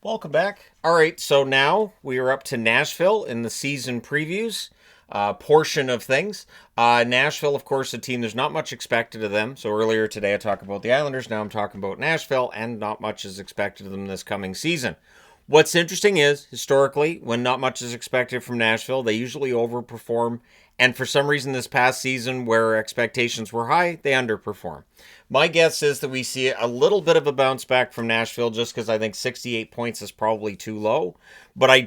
Welcome back. All right, so now we are up to Nashville in the season previews portion of things. Nashville, of course, a team there's not much expected of them. So earlier today I talked about the Islanders. Now I'm talking about Nashville, and not much is expected of them this coming season. What's interesting is, historically, when not much is expected from Nashville, they usually overperform. And for some reason, this past season, where expectations were high, they underperform. My guess is that we see a little bit of a bounce back from Nashville, just because I think 68 points is probably too low. But I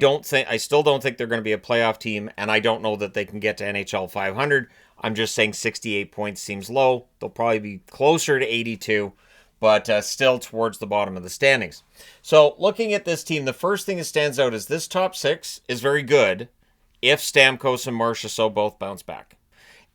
still don't think they're going to be a playoff team, and I don't know that they can get to NHL 500. I'm just saying 68 points seems low. They'll probably be closer to 82, but still towards the bottom of the standings. So looking at this team, the first thing that stands out is this top six is very good if Stamkos and Marchessault both bounce back.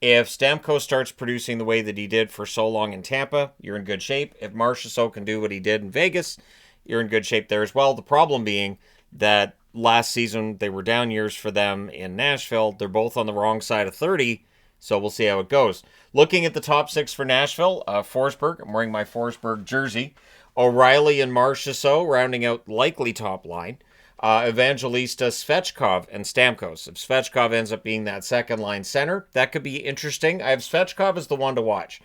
If Stamkos starts producing the way that he did for so long in Tampa, you're in good shape. If Marchessault can do what he did in Vegas, you're in good shape there as well. The problem being that last season they were down years for them in Nashville. They're both on the wrong side of 30, so we'll see how it goes. Looking at the top six for Nashville, Forsberg, I'm wearing my Forsberg jersey. O'Reilly and Marchessault rounding out likely top line. Evangelista, Svechkov, and Stamkos. If Svechkov ends up being that second line center, that could be interesting. I have Svechkov as the one to watch.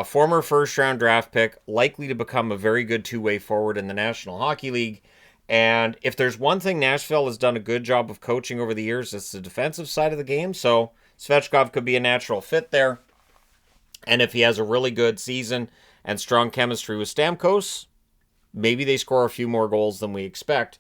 Former first round draft pick, likely to become a very good two-way forward in the National Hockey League. And if there's one thing Nashville has done a good job of coaching over the years, it's the defensive side of the game. So Svechkov could be a natural fit there. And if he has a really good season and strong chemistry with Stamkos, maybe they score a few more goals than we expect.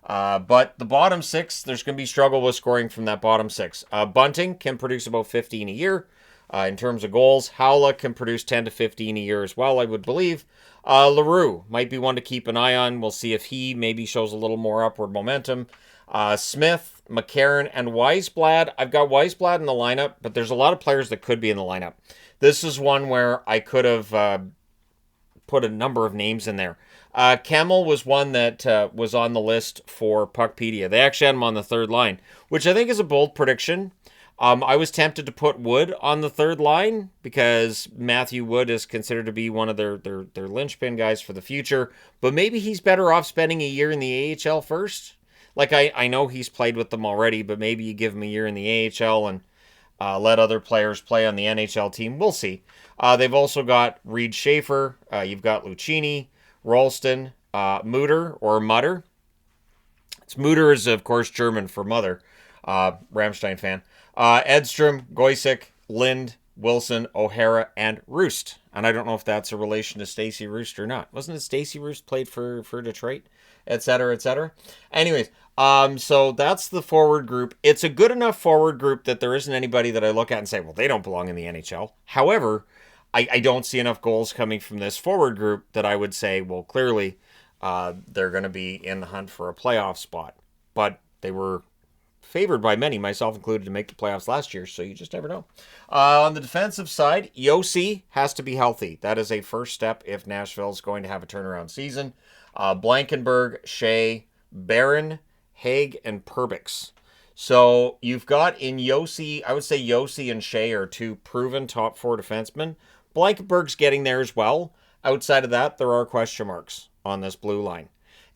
But the bottom six, there's going to be struggle with scoring from that bottom six. Bunting can produce about 15 a year in terms of goals. Howla can produce 10 to 15 a year as well, I would believe. LaRue might be one to keep an eye on. We'll see if he maybe shows a little more upward momentum. Smith, McCarron, and Weisblad. I've got Weisblad in the lineup, but there's a lot of players that could be in the lineup. This is one where I could have put a number of names in there. Kemmel was one that was on the list for Puckpedia. They actually had him on the third line, which I think is a bold prediction. I was tempted to put Wood on the third line because Matthew Wood is considered to be one of their linchpin guys for the future. But maybe he's better off spending a year in the AHL first. Like, I know he's played with them already, but maybe you give him a year in the AHL and let other players play on the NHL team. We'll see. They've also got Reed Schaefer. You've got Lucchini, Rolston, Mutter or Mutter. Mutter is, of course, German for mother. Rammstein fan. Edstrom, Goysick, Lind, Wilson, O'Hara, and Roost. And I don't know if that's a relation to Stacey Roost or not. Wasn't it Stacey Roost played for Detroit? Et cetera, et cetera. Anyways, so that's the forward group. It's a good enough forward group that there isn't anybody that I look at and say, well, they don't belong in the NHL. However, I don't see enough goals coming from this forward group that I would say, well, clearly they're going to be in the hunt for a playoff spot. But they were favored by many, myself included, to make the playoffs last year, so you just never know. On the defensive side, Yossi has to be healthy. That is a first step if Nashville is going to have a turnaround season. Blankenberg, Shea, Barron, Haig, and Perbix. So you've got in Yossi, I would say Yossi and Shea are two proven top four defensemen. Blankenberg's getting there as well. Outside of that, there are question marks on this blue line.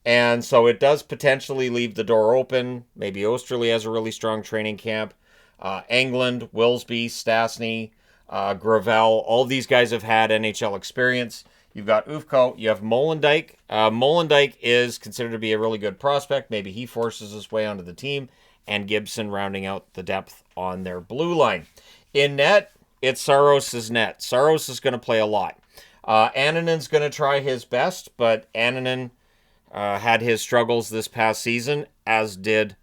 And so it does potentially leave the door open. Maybe Osterley has a really strong training camp. Englund, Wilsby, Stastny, Gravel, all these guys have had NHL experience. You've got Ufko, you have Molendyke. Molendyke is considered to be a really good prospect. Maybe he forces his way onto the team. And Gibson rounding out the depth on their blue line. In net, it's Saros' net. Saros is going to play a lot. Annanen's going to try his best, but Annanen had his struggles this past season, as did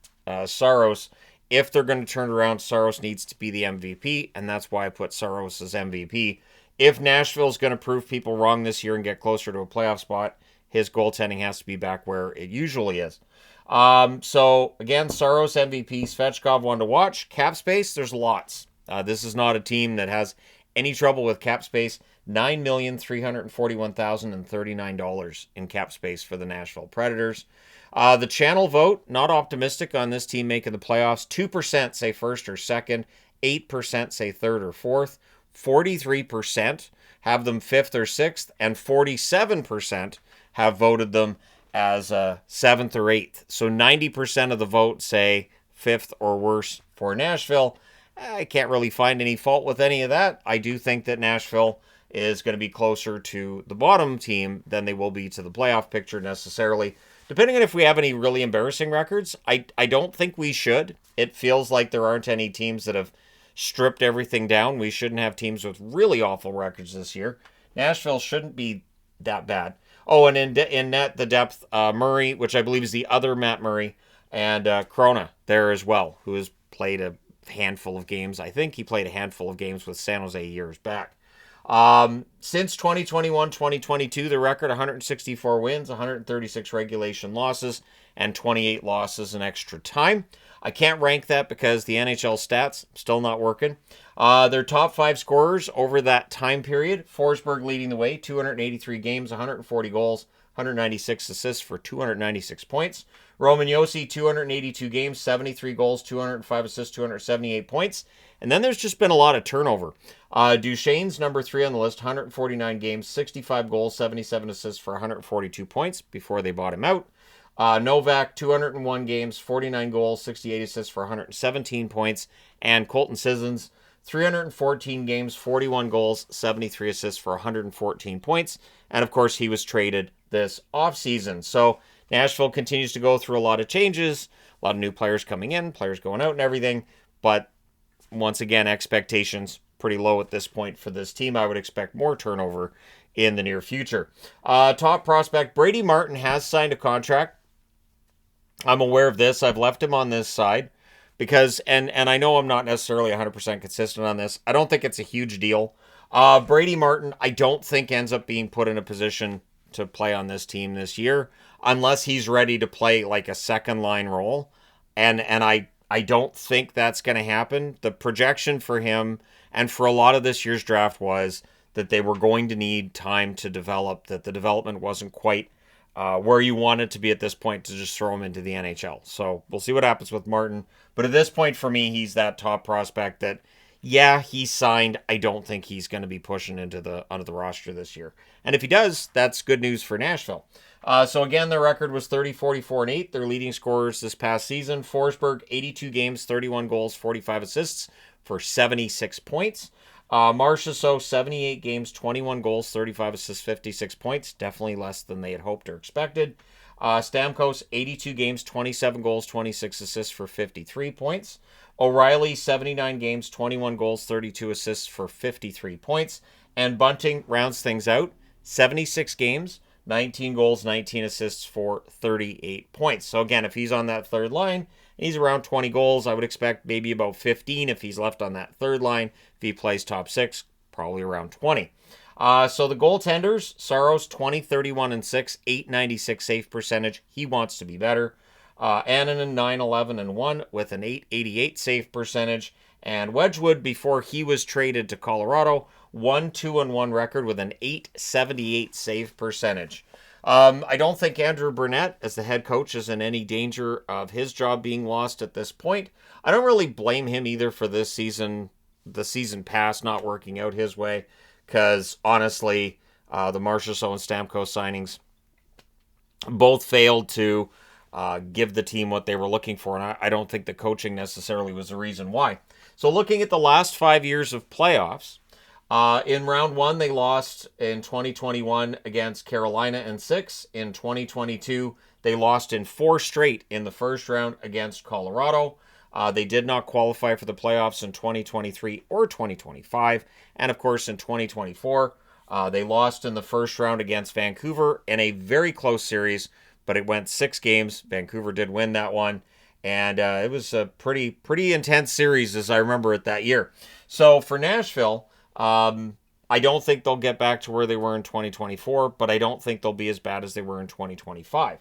Saros. If they're going to turn around, Saros needs to be the MVP, and that's why I put Saros as MVP. If Nashville's going to prove people wrong this year and get closer to a playoff spot, his goaltending has to be back where it usually is. So, again, Saros MVP, Svechkov one to watch. Cap space, there's lots. This is not a team that has any trouble with cap space. $9,341,039 in cap space for the Nashville Predators. The channel vote, not optimistic on this team making the playoffs. 2% say first or second. 8% say third or fourth. 43% have them fifth or sixth. And 47% have voted them as 7th or 8th. So 90% of the vote say 5th or worse for Nashville. I can't really find any fault with any of that. I do think that Nashville is going to be closer to the bottom team than they will be to the playoff picture necessarily. Depending on if we have any really embarrassing records, I don't think we should. It feels like there aren't any teams that have stripped everything down. We shouldn't have teams with really awful records this year. Nashville shouldn't be that bad. Oh, and in net, the depth, Murray, which I believe is the other Matt Murray, and Corona there as well, who has played a handful of games. I think he played a handful of games with San Jose years back. Since 2021-2022, the record 164 wins, 136 regulation losses, and 28 losses in extra time. I can't rank that because the NHL stats still not working. Their top 5 scorers over that time period: Forsberg leading the way, 283 games, 140 goals, 196 assists for 296 points. Roman Josi, 282 games, 73 goals, 205 assists, 278 points. And then there's just been a lot of turnover. Duchesne's number 3 on the list, 149 games, 65 goals, 77 assists for 142 points before they bought him out. Novak, 201 games, 49 goals, 68 assists for 117 points. And Colton Sissons, 314 games, 41 goals, 73 assists for 114 points. And of course, he was traded this offseason. So Nashville continues to go through a lot of changes, a lot of new players coming in, players going out and everything. But once again, expectations pretty low at this point for this team. I would expect more turnover in the near future. Top prospect, Brady Martin has signed a contract. I'm aware of this. I've left him on this side because, and I know I'm not necessarily 100% consistent on this. I don't think it's a huge deal. Brady Martin, I don't think ends up being put in a position to play on this team this year unless he's ready to play like a second line role. And I don't think that's going to happen. The projection for him and for a lot of this year's draft was that they were going to need time to develop, that the development wasn't quite where you want it to be at this point to just throw him into the NHL. So we'll see what happens with Martin. But at this point, for me, he's that top prospect that, yeah, he's signed. I don't think he's going to be pushing onto the roster this year. And if he does, that's good news for Nashville. So again, their record was 30, 44, and 8. Their leading scorers this past season: Forsberg, 82 games, 31 goals, 45 assists for 76 points. Marchessault, 78 games, 21 goals, 35 assists, 56 points. Definitely less than they had hoped or expected. Stamkos, 82 games, 27 goals, 26 assists for 53 points. O'Reilly, 79 games, 21 goals, 32 assists for 53 points. And Bunting rounds things out, 76 games, 19 goals, 19 assists for 38 points. So again, if he's on that third line, he's around 20 goals. I would expect maybe about 15 if he's left on that third line. If he plays top 6, probably around 20. So the goaltenders, Saros, 20, 31, and 6, 896 save percentage. He wants to be better. Annunen, 9, 11, and 1 with an 888 save percentage. And Wedgwood, before he was traded to Colorado, 1, 2, and 1 record with an 878 save percentage. I don't think Andrew Burnett, as the head coach, is in any danger of his job being lost at this point. I don't really blame him either for this season, the season past not working out his way, because honestly, the Marchessault and Stamkos signings both failed to give the team what they were looking for, and I don't think the coaching necessarily was the reason why. So looking at the last 5 years of playoffs, in round 1, they lost in 2021 against Carolina in 6. In 2022, they lost in 4 straight in the first round against Colorado. They did not qualify for the playoffs in 2023 or 2025. And of course, in 2024, they lost in the first round against Vancouver in a very close series, but it went 6 games. Vancouver did win that one. And it was a pretty intense series, as I remember it that year. So for Nashville, I don't think they'll get back to where they were in 2024, but I don't think they'll be as bad as they were in 2025.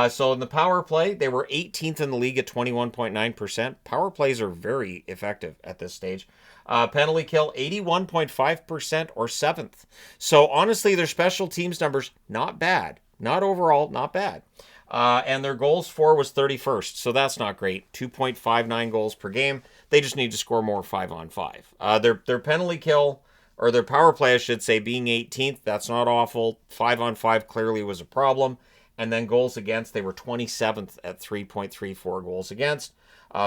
So in the power play, they were 18th in the league at 21.9%. Power plays are very effective at this stage. Penalty kill, 81.5% or 7th. So honestly, their special teams numbers, not bad. Not overall, not bad. And their goals for was 31st, so that's not great. 2.59 goals per game. They just need to score more 5-on-5. Their penalty kill, or their power play, I should say, being 18th, that's not awful. 5-on-5 clearly was a problem. And then goals against, they were 27th at 3.34 goals against.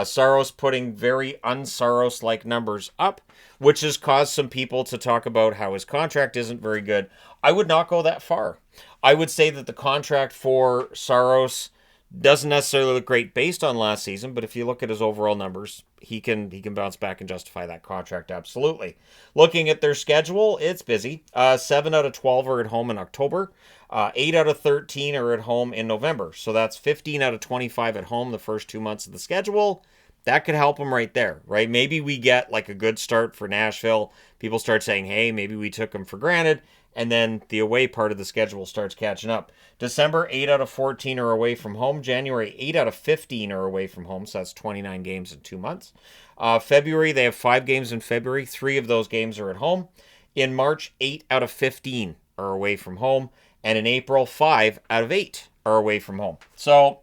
Saros putting very un-Saros-like numbers up, which has caused some people to talk about how his contract isn't very good. I would not go that far. I would say that the contract for Saros doesn't necessarily look great based on last season, but if you look at his overall numbers, he can bounce back and justify that contract absolutely. Looking at their schedule, it's busy. 7 out of 12 are at home in October. 8 out of 13 are at home in November. So that's 15 out of 25 at home the first 2 months of the schedule. That could help them right there, right? Maybe we get like a good start for Nashville. People start saying, hey, maybe we took them for granted. And then the away part of the schedule starts catching up. December, 8 out of 14 are away from home. January, 8 out of 15 are away from home. So that's 29 games in 2 months. February, they have 5 games in February. 3 of those games are at home. In March, 8 out of 15 are away from home. And in April, 5 out of 8 are away from home. So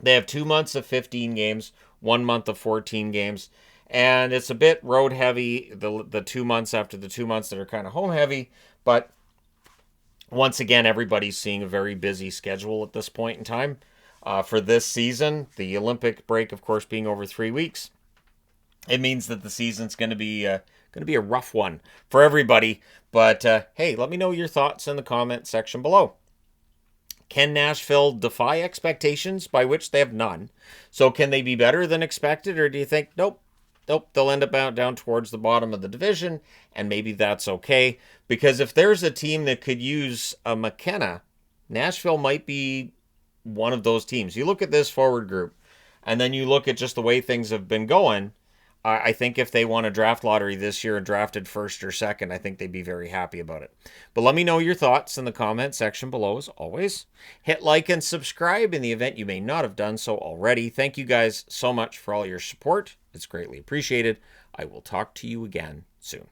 they have 2 months of 15 games, 1 month of 14 games. And it's a bit road heavy, the 2 months after the 2 months that are kind of home heavy. But once again, everybody's seeing a very busy schedule at this point in time. For this season, the Olympic break, of course, being over 3 weeks, it means that the season's going to be a rough one for everybody. But hey, let me know your thoughts in the comment section below. Can Nashville defy expectations, by which they have none? So can they be better than expected, or do you think, nope, they'll end up down towards the bottom of the division, and maybe that's okay? Because if there's a team that could use a McKenna, Nashville might be one of those teams. You look at this forward group, and then you look at just the way things have been going. I think if they won a draft lottery this year and drafted first or second, I think they'd be very happy about it. But let me know your thoughts in the comment section below, as always. Hit like and subscribe in the event you may not have done so already. Thank you guys so much for all your support. It's greatly appreciated. I will talk to you again soon.